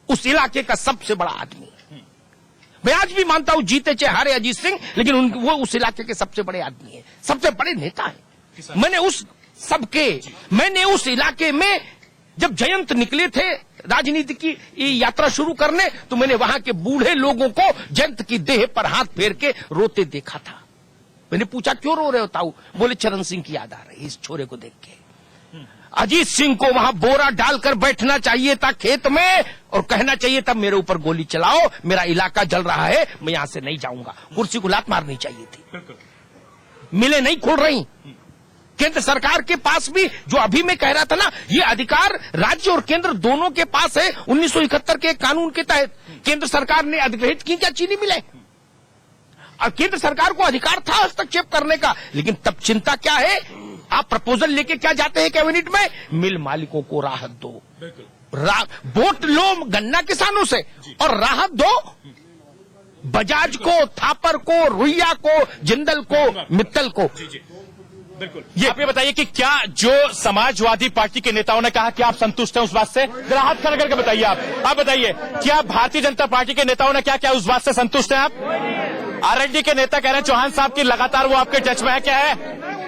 उस इलाके का सबसे बड़ा आदमी। मैं आज भी मानता हूं जीते चाहे हारे अजीत सिंह, लेकिन वो उस इलाके के सबसे बड़े आदमी है, सबसे बड़े नेता है। मैंने उस इलाके में जब जयंत निकले थे राजनीति की यात्रा शुरू करने, तो मैंने वहां के बूढ़े लोगों को जयंत की देह पर हाथ फेर के रोते देखा था। मैंने पूछा क्यों रो रहे हो ताऊ? बोले चरण सिंह की याद आ रही इस छोरे को देख के। अजीत सिंह को वहां बोरा डालकर बैठना चाहिए था खेत में और कहना चाहिए था मेरे ऊपर गोली चलाओ, मेरा इलाका जल रहा है, मैं यहां से नहीं जाऊंगा। कुर्सी को लात मारनी चाहिए थी। मिले नहीं खुल रही। केंद्र सरकार के पास भी, जो अभी मैं कह रहा था ना, ये अधिकार राज्य और केंद्र दोनों के पास है। 1971 के कानून के तहत केंद्र सरकार ने अधिग्रहित की क्या चीनी मिले, और केंद्र सरकार को अधिकार था हस्तक्षेप करने का। लेकिन तब चिंता क्या है, आप प्रपोजल लेके क्या जाते हैं कैबिनेट में? मिल मालिकों को राहत दो, वोट लो गन्ना किसानों से और राहत दो बजाज को, थापर को, रुइया को, जिंदल को, मित्तल को। बिल्कुल। ये आप ये बताइए कि क्या जो समाजवादी पार्टी के नेताओं ने कहा, क्या आप संतुष्ट हैं उस बात से? जरा हाथ खड़ा करके बताइए। आप बताइए, क्या भारतीय जनता पार्टी के नेताओं ने क्या उस बात से संतुष्ट हैं आप? आरएलडी के नेता कह रहे हैं चौहान साहब की लगातार वो आपके टच में है, क्या है?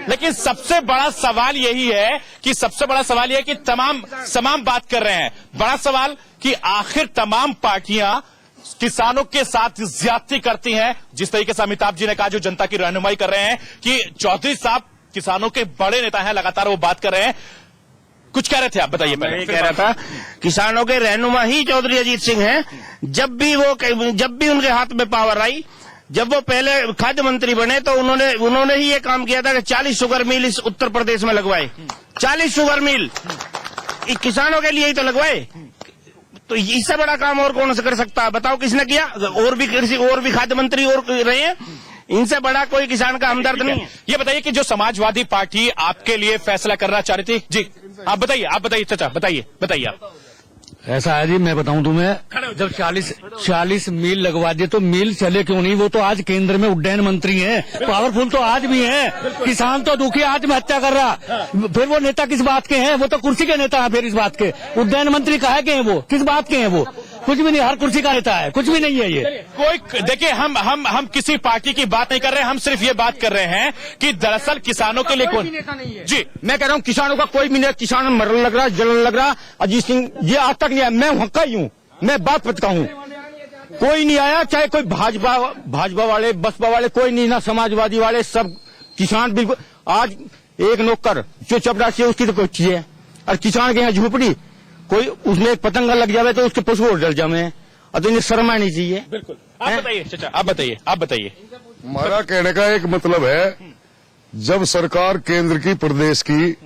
लेकिन सबसे बड़ा सवाल यही है कि तमाम बात कर रहे हैं। बड़ा सवाल कि आखिर तमाम पार्टियां किसानों के साथ ज्यादती करती हैं। जिस तरीके से अमिताभ जी ने कहा, जो जनता की रहनुमाई कर रहे हैं, कि चौधरी साहब किसानों के बड़े नेता हैं, लगातार वो बात कर रहे हैं। कुछ कह रहे थे आप, बताइए। मैं कह रहा था किसानों के रहनुमा ही चौधरी अजीत सिंह हैं। जब भी उनके हाथ में पावर आई, जब वो पहले खाद्य मंत्री बने, तो उन्होंने ही ये काम किया था कि 40 शुगर मिल इस उत्तर प्रदेश में लगवाए। 40 शुगर मिल किसानों के लिए ही तो लगवाए। तो इससे बड़ा काम और कौन से कर सकता है? बताओ किसने किया? और भी खाद्य मंत्री और रहे हैं, इनसे बड़ा कोई किसान का हमदर्द नहीं है। ये बताइए कि जो समाजवादी पार्टी आपके लिए फैसला करना चाह रही थी, जी आप बताइए चाचा, बताइए आप। ऐसा है जी, मैं बताऊं तुम्हें, जब 40 मील लगवा दिए तो मील चले क्यों नहीं? वो तो आज केंद्र में उड्डयन मंत्री हैं, पावरफुल तो आज भी हैं। किसान तो दुखी आत्महत्या कर रहा, फिर वो नेता किस बात के हैं? वो तो कुर्सी के नेता है। फिर इस बात के उड्डयन मंत्री कहा के हैं? वो किस बात के हैं? वो कुछ भी नहीं, हर कुर्सी का नेता है, कुछ भी नहीं है ये कोई। देखिए, हम किसी पार्टी की बात नहीं कर रहे हैं, हम सिर्फ ये बात कर रहे हैं कि दरअसल किसानों के लिए कौन नेता नहीं है। जी मैं कह रहा हूँ किसानों का कोई भी नहीं, किसान मरने लग रहा, जलने लग रहा। अजीत सिंह ये आज तक नहीं आया। मैं वहां का ही हूँ, मैं बात पता हूँ, कोई नहीं आया। चाहे कोई भाजपा वाले, बसपा वाले, कोई नहीं, ना समाजवादी वाले, सब किसान बिल्कुल। आज एक नौकर जो चपरासी है उसकी तो कोई है, और किसान के यहाँ झोपड़ी, कोई उसमें पतंगा लग जावे तो उसके पशु और डर जावे, और तो इन्हें शर्म आनी चाहिए। बिल्कुल। आप बताइए चाचा, आप बताइए। हमारा कहने का एक मतलब है, जब सरकार केंद्र की, प्रदेश की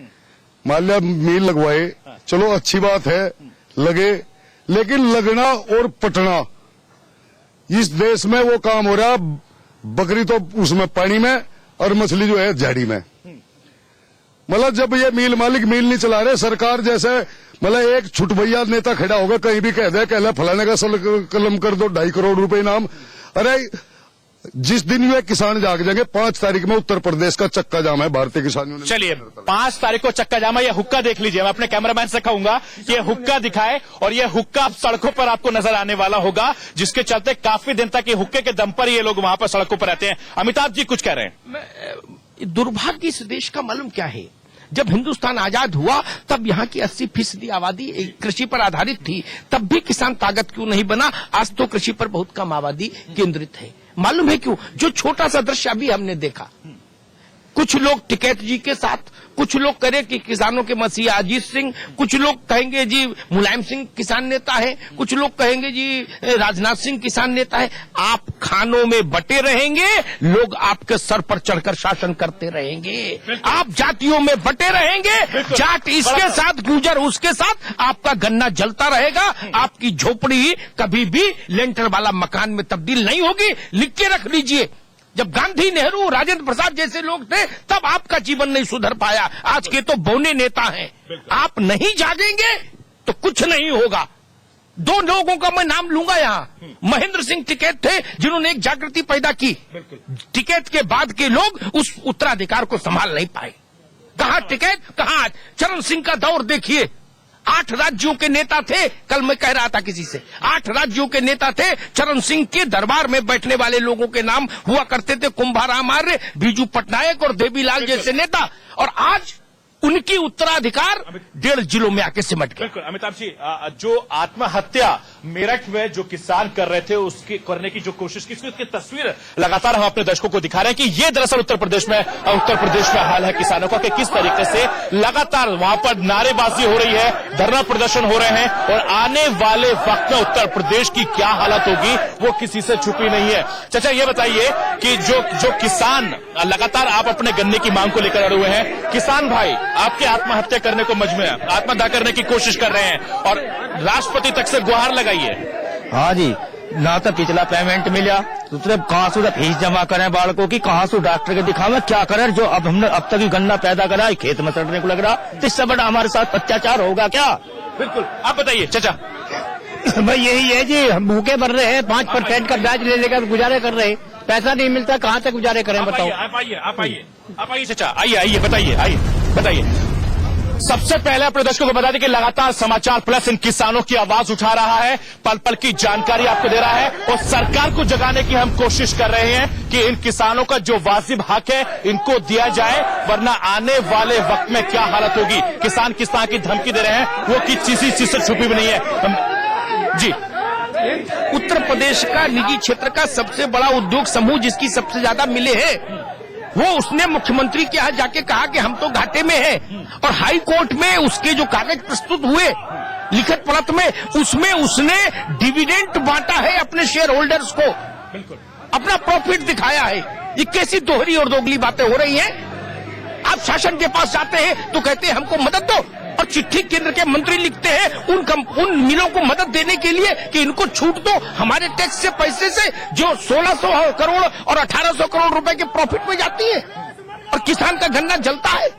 मान लिया मील लगवाए, चलो अच्छी बात है, लगे, लेकिन लगना और पटना, इस देश में वो काम हो रहा। बकरी तो उसमें पानी में और मछली जो है झाड़ी में। मतलब जब ये मील मालिक मील नहीं चला रहे, सरकार जैसे मतलब एक छुटभैया नेता खड़ा होगा, कहीं भी कह दे, कहला फलाने का कलम कर दो, 2.5 करोड़ रुपए इनाम। अरे जिस दिन वे किसान जाग जाएंगे, 5 तारीख में उत्तर प्रदेश का चक्का जाम है भारतीय किसानों ने। चलिए 5 तारीख को चक्का जाम है, ये हुक्का देख लीजिए। मैं अपने कैमरामैन से कहूंगा कि ये हुक्का दिखाए, और ये हुक्का सड़कों पर आपको नजर आने वाला होगा, जिसके चलते काफी दिन तक ये हुक्के के दम पर ये लोग वहां पर सड़कों पर रहते हैं। अमिताभ जी कुछ कह रहे हैं। दुर्भाग्य इस देश का मालूम क्या है, जब हिंदुस्तान आजाद हुआ तब यहाँ की 80% आबादी कृषि पर आधारित थी, तब भी किसान ताकत क्यों नहीं बना? आज तो कृषि पर बहुत कम आबादी केंद्रित है। मालूम है क्यों? जो छोटा सा दृश्य अभी हमने देखा, कुछ लोग टिकैत जी के साथ, कुछ लोग करें कि किसानों के मसीहा अजीत सिंह, कुछ लोग कहेंगे जी मुलायम सिंह किसान नेता है, कुछ लोग कहेंगे जी राजनाथ सिंह किसान नेता है। आप खानों में बटे रहेंगे, लोग आपके सर पर चढ़कर शासन करते रहेंगे। आप जातियों में बटे रहेंगे, जाट इसके साथ, गुजर उसके साथ, आपका गन्ना जलता रहेगा। आपकी झोपड़ी कभी भी लेंटर वाला मकान में तब्दील नहीं होगी। लिख के रख लीजिए, जब गांधी, नेहरू, राजेंद्र प्रसाद जैसे लोग थे तब आपका जीवन नहीं सुधर पाया। आज के तो बौने नेता हैं। आप नहीं जागेंगे तो कुछ नहीं होगा। 2 लोगों का मैं नाम लूंगा यहाँ। महेंद्र सिंह टिकैत थे जिन्होंने एक जागृति पैदा की। टिकैत के बाद के लोग उस उत्तराधिकार को संभाल नहीं पाए। कहां टिकैत, कहां चरण सिंह का दौर देखिए, 8 राज्यों के नेता थे। कल मैं कह रहा था किसी से, 8 राज्यों के नेता थे। चरण सिंह के दरबार में बैठने वाले लोगों के नाम हुआ करते थे कुंभाराम आर्य, बीजू पटनायक और देवीलाल जैसे नेता, और आज उनकी उत्तराधिकार 1.5 जिलों में आके सिमट गए। बिल्कुल अमिताभ जी, जो आत्महत्या मेरठ में जो किसान कर रहे थे उसकी करने की जो कोशिश की, उसकी तस्वीर लगातार हम अपने दर्शकों को दिखा रहे हैं कि ये दरअसल उत्तर प्रदेश में हाल है किसानों का, कि किस तरीके से लगातार वहां पर नारेबाजी हो रही है, धरना प्रदर्शन हो रहे हैं, और आने वाले वक्त में उत्तर प्रदेश की क्या हालत होगी वो किसी से छुपी नहीं है। चाचा ये बताइए कि जो किसान लगातार आप अपने गन्ने की मांग को लेकर अड़े हुए हैं, किसान भाई आपके आत्महत्या करने को मजबूर है, आत्महत्या करने की कोशिश कर रहे हैं और राष्ट्रपति तक से गुहार लगाइए। हाँ जी, ना तो पिछला पेमेंट मिला, दूसरे कहाँ से फीस जमा करें बालकों की, कहाँ से डॉक्टर के दिखावे, क्या करें। जो अब हमने अब तक ही गन्ना पैदा करा है खेत में सड़ने को लग रहा, तो इससे बड़ा हमारे साथ अत्याचार होगा क्या। बिल्कुल, आप बताइए चाचा। भाई यही है जी, हम भूखे मर रहे हैं, 5% का ब्याज ले लेकर गुजारे कर रहे हैं, पैसा नहीं मिलता, कहाँ से गुजारे करें बताओ। आप आइए चाचा, आइए बताइए। सबसे पहले अपने दर्शकों को बता दें कि लगातार समाचार प्लस इन किसानों की आवाज उठा रहा है, पल पल की जानकारी आपको दे रहा है, और सरकार को जगाने की हम कोशिश कर रहे हैं कि इन किसानों का जो वाजिब हक है इनको दिया जाए, वरना आने वाले वक्त में क्या हालत होगी। किसान किस तरह की धमकी दे रहे हैं वो किसी चीज से छुपी भी नहीं है। जी, उत्तर प्रदेश का निजी क्षेत्र का सबसे बड़ा उद्योग समूह जिसकी सबसे ज्यादा मिले हैं, वो उसने मुख्यमंत्री के यहाँ जाके कहा कि हम तो घाटे में हैं, और हाई कोर्ट में उसके जो कागज प्रस्तुत हुए लिखित पलट में, उसमें उसने डिविडेंड बांटा है अपने शेयर होल्डर्स को, अपना प्रॉफिट दिखाया है। ये कैसी दोहरी और दोगली बातें हो रही हैं। आप शासन के पास जाते हैं तो कहते हैं हमको मदद दो, और चिट्ठी केंद्र के मंत्री लिखते हैं उन मिलों को मदद देने के लिए कि इनको छूट दो, हमारे टैक्स से पैसे से जो 1600 करोड़ और 1800 करोड़ रुपए के प्रॉफिट में जाती है, और किसान का गन्ना जलता है।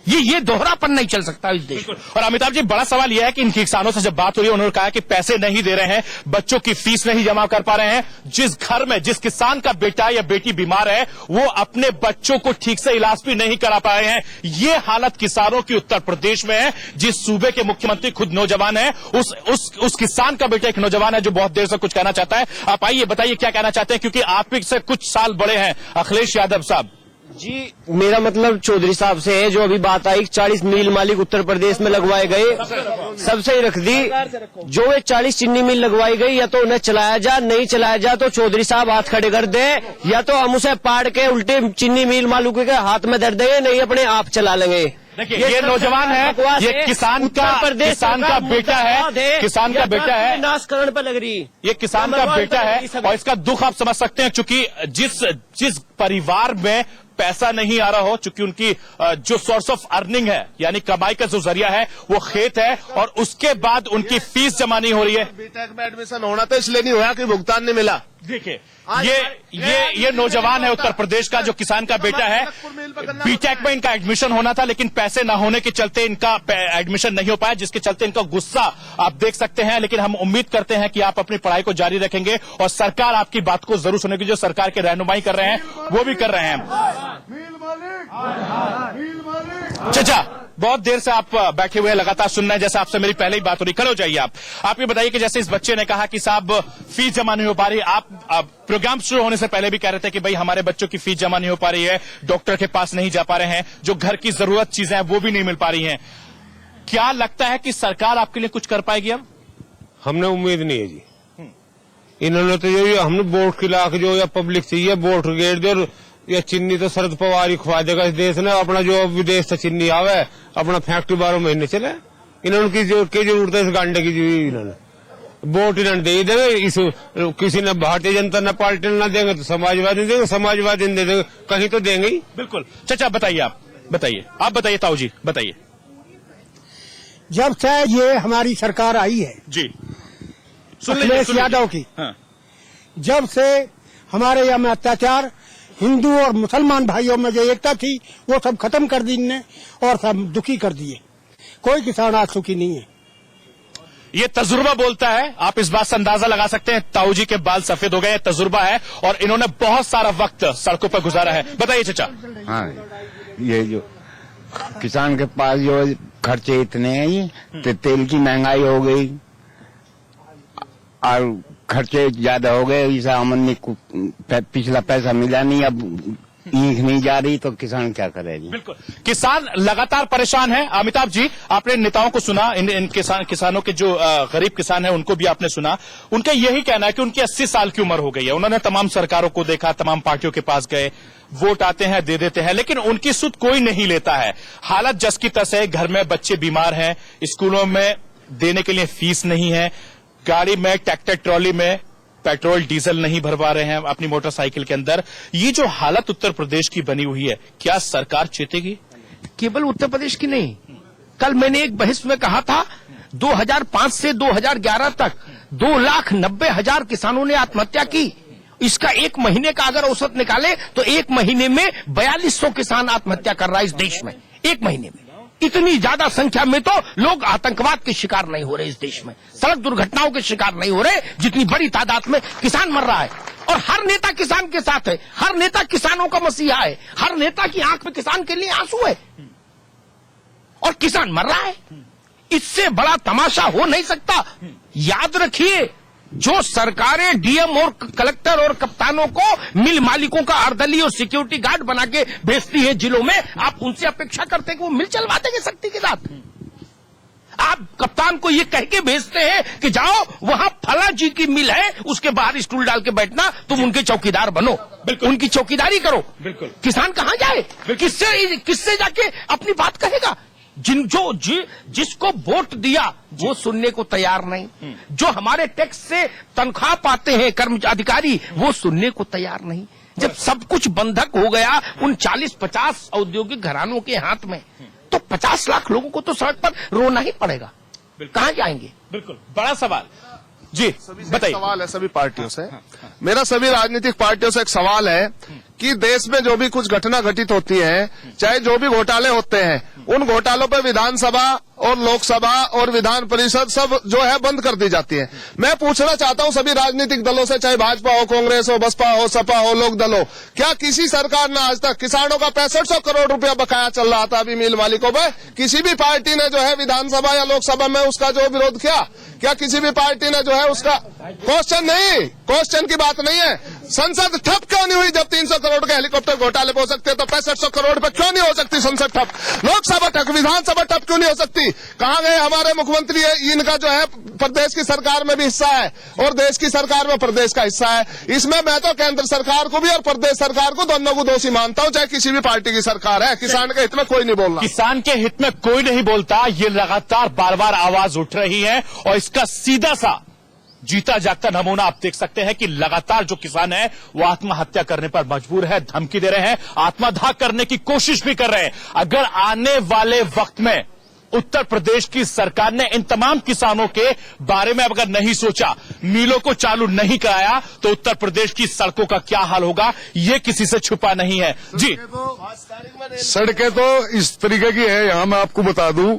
ये दोहरापन नहीं चल सकता इस देश में। और अमिताभ जी, बड़ा सवाल यह है कि इन किसानों से जब बात हुई, उन्होंने कहा कि पैसे नहीं दे रहे हैं, बच्चों की फीस नहीं जमा कर पा रहे हैं। जिस घर में जिस किसान का बेटा या बेटी बीमार है, वो अपने बच्चों को ठीक से इलाज भी नहीं करा पा रहे हैं। ये हालत किसानों की उत्तर प्रदेश में है। जिस सूबे के मुख्यमंत्री खुद नौजवान है, उस किसान का बेटा एक नौजवान है जो बहुत देर से कुछ कहना चाहता है। आप आइए, बताइए क्या कहना चाहते हैं, क्योंकि आप से कुछ साल बड़े हैं। अखिलेश यादव साहब जी, मेरा मतलब चौधरी साहब से है। जो अभी बात आई 40 मिल मालिक उत्तर प्रदेश में लगवाए गए, सब सही रख दी। जो ये 40 चीनी मिल लगवाई गई, या तो उन्हें चलाया जा, नहीं चलाया जा तो चौधरी साहब हाथ खड़े कर दे, या तो हम उसे पाड़ के उल्टे चीनी मिल मालिकों के हाथ में दे देंगे, नहीं अपने आप चला लेंगे। देखिए, ये नौजवान है, ये किसान का बेटा है, किसान का बेटा है, नाशकरण पर लग रही, ये किसान का बेटा है। और इसका दुख आप समझ सकते हैं, क्योंकि जिस परिवार में पैसा नहीं आ रहा हो, चूंकि उनकी जो सोर्स ऑफ अर्निंग है, यानी कमाई का जो जरिया है वो खेत है, और उसके बाद उनकी फीस जमा नहीं हो रही है। बीटेक में एडमिशन होना तो इसलिए नहीं हुआ कि भुगतान नहीं मिला। देखिए, ये नौजवान है उत्तर प्रदेश का, जो किसान का बेटा है। बीटेक में इनका एडमिशन होना था, लेकिन पैसे न होने के चलते इनका एडमिशन नहीं हो पाया, जिसके चलते इनका गुस्सा आप देख सकते हैं। लेकिन हम उम्मीद करते हैं कि आप अपनी पढ़ाई को जारी रखेंगे, और सरकार आपकी बात को जरूर सुनेगी। जो सरकार के रहनुमाई कर रहे हैं वो भी कर रहे हैं। चाचा, बहुत देर से आप बैठे हुए हैं, लगातार सुन रहे हैं, जैसे आपसे मेरी पहले ही बात हो रही। खड़े हो जाइए आप ये बताइए कि जैसे इस बच्चे ने कहा कि साहब फीस जमा नहीं हो पा रही, आप प्रोग्राम शुरू होने से पहले भी कह रहे थे कि भाई हमारे बच्चों की फीस जमा नहीं हो पा रही है, डॉक्टर के पास नहीं जा पा रहे हैं, जो घर की जरूरत चीजें हैं वो भी नहीं मिल पा रही हैं। क्या लगता है कि सरकार आपके लिए कुछ कर पाएगी अब? हमने उम्मीद नहीं है जी। इन्होंने तो जो हमने वोट खिला के जो या पब्लिक चाहिए वोट गेट दो, या चिन्नी तो शरद पवार ही खुआ देगा इस देश ने। अपना जो विदेश से चिन्नी आवे, अपना फैक्ट्री 12 महीने चले। इन्होंने की जरूरत है इस गांडे की? इन्होंने वोट इन्होंने दे देंगे। इस किसी ने भारतीय जनता पार्टी ने देंगे तो समाजवादी देंगे, समाजवादी दे देंगे, कहीं तो देंगे ही। बिल्कुल। चाचा बताइए, आप बताइए ताऊ जी बताइए। जब से ये हमारी सरकार आई है जी, अखिलेश यादव की, हाँ। जब से हमारे यहाँ में अत्याचार, हिंदू और मुसलमान भाइयों में जो एकता थी वो सब खत्म कर दी इनने, और सब दुखी कर दिए। कोई किसान आज सुखी नहीं है। ये तजुर्बा बोलता है। आप इस बात से अंदाजा लगा सकते हैं, ताऊ जी के बाल सफेद हो गए, तजुर्बा है, और इन्होंने बहुत सारा वक्त सड़कों पर गुजारा है। बताइए चाचा। हाँ, ये जो किसान के पास जो खर्चे इतने हैं ही, तेल की महंगाई हो गई और खर्चे ज्यादा हो गए, इसे आमदनी पिछला पैसा मिला नहीं, अब ईंख नहीं जा रही, तो किसान क्या करेगी। बिल्कुल, किसान लगातार परेशान है। अमिताभ जी, आपने नेताओं को सुना, इन किसानों के जो गरीब किसान हैं उनको भी आपने सुना। उनका यही कहना है कि उनकी 80 साल की उम्र हो गई है, उन्होंने तमाम सरकारों को देखा, तमाम पार्टियों के पास गए, वोट आते हैं, दे देते हैं, लेकिन उनकी सुध कोई नहीं लेता है। हालत जस की तस है, घर में बच्चे बीमार हैं, स्कूलों में देने के लिए फीस नहीं है, गाड़ी में ट्रैक्टर ट्रॉली में पेट्रोल डीजल नहीं भरवा रहे हैं अपनी मोटरसाइकिल के अंदर। ये जो हालत उत्तर प्रदेश की बनी हुई है, क्या सरकार चेतेगी? केवल उत्तर प्रदेश की नहीं, कल मैंने एक बहस में कहा था 2005 से 2011 तक 2,90,000 किसानों ने आत्महत्या की। इसका एक महीने का अगर औसत निकाले तो एक महीने में 4200 किसान आत्महत्या कर रहा है इस देश में, एक महीने में। इतनी ज्यादा संख्या में तो लोग आतंकवाद के शिकार नहीं हो रहे इस देश में, सड़क दुर्घटनाओं के शिकार नहीं हो रहे, जितनी बड़ी तादाद में किसान मर रहा है। और हर नेता किसान के साथ है, हर नेता किसानों का मसीहा है, हर नेता की आंख में किसान के लिए आंसू है, और किसान मर रहा है। इससे बड़ा तमाशा हो नहीं सकता। याद रखिए, जो सरकारें डीएम और कलेक्टर और कप्तानों को मिल मालिकों का अर्दली और सिक्योरिटी गार्ड बना के भेजती है जिलों में, आप उनसे अपेक्षा करते हैं कि वो मिल चलवा देंगे शक्ति के साथ? आप कप्तान को ये कह के भेजते हैं कि जाओ वहां फला जी की मिल है, उसके बाहर स्टूल डाल के बैठना, तुम उनके चौकीदार बनो, उनकी चौकीदारी करो। बिल्कुल, किसान कहां जाए? किससे जाके अपनी बात कहेगा? जिसको वोट दिया वो सुनने को तैयार नहीं, जो हमारे टैक्स से तनख्वाह पाते हैं कर्मचारी अधिकारी वो सुनने को तैयार नहीं। जब सब कुछ बंधक हो गया उन 40-50 औद्योगिक घरानों के हाथ में, तो 50 लाख लोगों को तो सड़क पर रोना ही पड़ेगा। कहां जाएंगे? बिल्कुल, बड़ा सवाल जी, बताइए। सवाल है सभी पार्टियों से, मेरा सभी राजनीतिक पार्टियों से एक सवाल है कि देश में जो भी कुछ घटना घटित होती है, चाहे जो भी घोटाले होते हैं, उन घोटालों पर विधानसभा और लोकसभा और विधान परिषद सब जो है बंद कर दी जाती है। मैं पूछना चाहता हूं सभी राजनीतिक दलों से, चाहे भाजपा हो, कांग्रेस हो, बसपा हो, सपा हो, लोक दल हो, क्या किसी सरकार ने आज तक किसानों का 6500 करोड़ रुपया बकाया चल रहा था अभी मिल मालिकों पर, किसी भी पार्टी ने जो है विधानसभा या लोकसभा में उसका जो विरोध किया? क्या किसी भी पार्टी ने जो है उसका क्वेश्चन की बात नहीं है। संसद ठप क्यों नहीं हुई? जब 300 करोड़ के हेलीकॉप्टर घोटाले हो सकते तो 6500 करोड़ पे क्यों नहीं हो सकती संसद ठप? लोकसभा ठप, विधानसभा ठप क्यों नहीं हो सकती? कहां गए हमारे मुख्यमंत्री? इनका जो है प्रदेश की सरकार में भी हिस्सा है और देश की सरकार में प्रदेश का हिस्सा है। इसमें मैं तो केंद्र सरकार को भी और प्रदेश सरकार को दोनों को दोषी मानता हूं, चाहे किसी भी पार्टी की सरकार है। किसान के हित में कोई नहीं बोल रहा, किसान के हित में कोई नहीं बोलता, ये लगातार बार बार आवाज उठ रही है। और इसका सीधा सा जीता जागता नमूना आप देख सकते हैं कि लगातार जो किसान है वो आत्महत्या करने पर मजबूर है, धमकी दे रहे हैं, आत्मदाह करने की कोशिश भी कर रहे हैं। अगर आने वाले वक्त में उत्तर प्रदेश की सरकार ने इन तमाम किसानों के बारे में अगर नहीं सोचा, मिलों को चालू नहीं कराया, तो उत्तर प्रदेश की सड़कों का क्या हाल होगा ये किसी से छुपा नहीं है। जी, सड़कें तो इस तरीके की है, यहां मैं आपको बता दूं,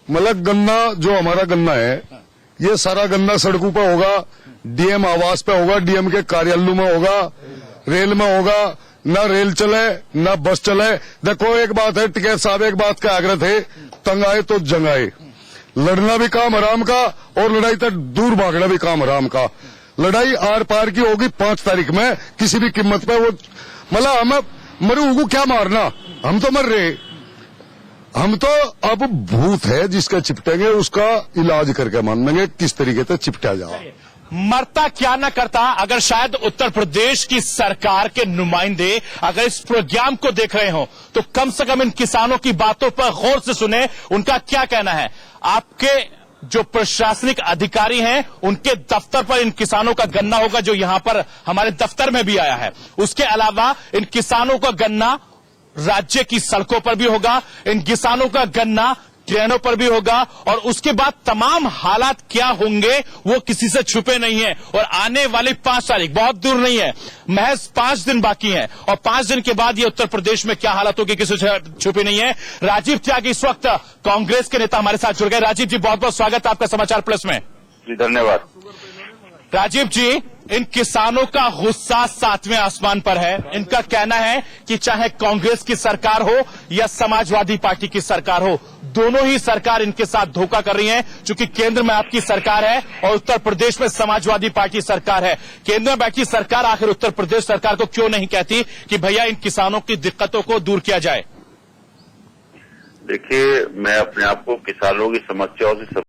मतलब गन्ना जो हमारा गन्ना है, ये सारा गन्ना सड़कों पर होगा, डीएम आवास पे होगा, डीएम के कार्यालयों में होगा, रेल में होगा, ना रेल चले ना बस चले। देखो एक बात है टिकैत साहब, एक बात का आग्रह थे, तंग आए तो जंग आए। लड़ना भी काम हराम का और लड़ाई तक दूर भागना भी काम हराम का। लड़ाई आर पार की होगी 5 तारीख में किसी भी कीमत पे। वो मतलब हमें मरू को क्या मारना, हम तो मर रहे, हम तो अब भूत है जिसका चिपटेंगे उसका इलाज करके मानेंगे किस तरीके से चिपटा जाए। मरता क्या न करता, अगर शायद उत्तर प्रदेश की सरकार के नुमाइंदे अगर इस प्रोग्राम को देख रहे हो तो कम से कम इन किसानों की बातों पर गौर से सुने, उनका क्या कहना है। आपके जो प्रशासनिक अधिकारी हैं उनके दफ्तर पर इन किसानों का गन्ना होगा, जो यहां पर हमारे दफ्तर में भी आया है। उसके अलावा इन किसानों का गन्ना राज्य की सड़कों पर भी होगा, इन किसानों का गन्ना ट्रेनों पर भी होगा, और उसके बाद तमाम हालात क्या होंगे वो किसी से छुपे नहीं है। और आने वाली 5 तारीख बहुत दूर नहीं है, महज 5 दिन बाकी हैं, और 5 दिन के बाद ये उत्तर प्रदेश में क्या हालात होगी किसी से छुपे नहीं है। राजीव त्यागी इस वक्त कांग्रेस के नेता हमारे साथ जुड़ गए। राजीव जी, बहुत बहुत स्वागत है आपका समाचार प्लस में। जी धन्यवाद। राजीव जी, इन किसानों का गुस्सा 7वें आसमान पर है। इनका कहना है कि चाहे कांग्रेस की सरकार हो या समाजवादी पार्टी की सरकार हो, दोनों ही सरकार इनके साथ धोखा कर रही है। क्योंकि केंद्र में आपकी सरकार है और उत्तर प्रदेश में समाजवादी पार्टी सरकार है। केंद्र में बैठी सरकार आखिर उत्तर प्रदेश सरकार को क्यों नहीं कहती कि भैया इन किसानों की दिक्कतों को दूर किया जाए? देखिए, मैं अपने आप को किसानों की समस्याओं से